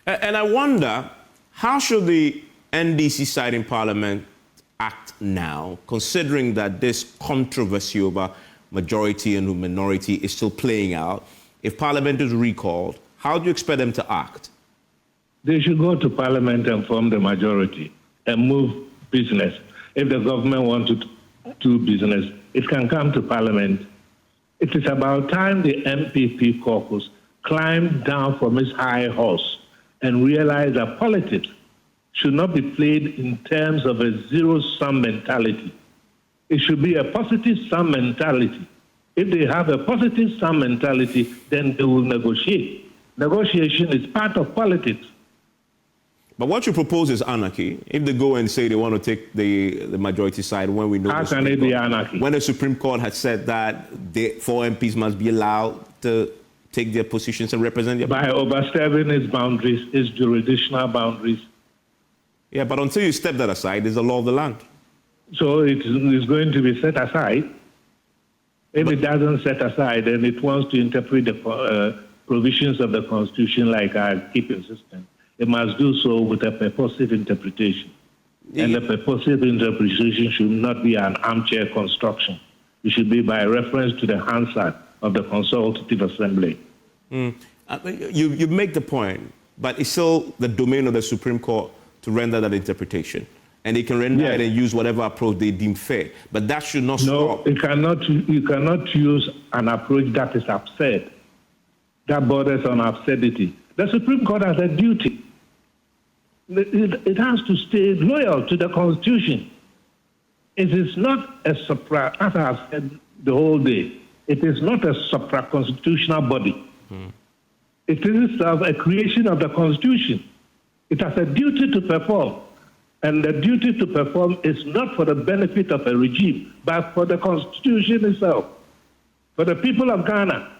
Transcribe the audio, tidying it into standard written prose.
And I wonder, how should the NDC side in Parliament act now, considering that this controversy over majority and minority is still playing out? If Parliament is recalled, how do you expect them to act? They should go to Parliament and form the majority and move business. If the government wants to do business, it can come to Parliament. It is about time the NPP Caucus climbed down from its high horse and realized that politics should not be played in terms of a zero-sum mentality. It should be a positive-sum mentality. If they have a positive-sum mentality, then they will negotiate. Negotiation is part of politics. But what you propose is anarchy. If they go and say they want to take the majority side, when we know... How can it be anarchy? When the Supreme Court had said that 4 MPs must be allowed to take their positions and represent their... By overstepping its boundaries, its jurisdictional boundaries. Yeah, but until you step that aside, it's the law of the land. So it is going to be set aside. If it doesn't set aside, then it wants to interpret the provisions of the Constitution like I keep insisting. It must do so with a purposive interpretation. Yeah. And the purposive interpretation should not be an armchair construction. It should be by reference to the Hansard of the Consultative Assembly. You make the point, but it's still the domain of the Supreme Court to render that interpretation. And they can render it and use whatever approach they deem fair. But that should not stop. No, you cannot use an approach that is absurd, that borders on absurdity. The Supreme Court has a duty. It has to stay loyal to the Constitution. It is not a supra, as I have said the whole day, it is not a supra-constitutional body. It is a creation of the Constitution. It has a duty to perform. And the duty to perform is not for the benefit of a regime, but for the Constitution itself, for the people of Ghana.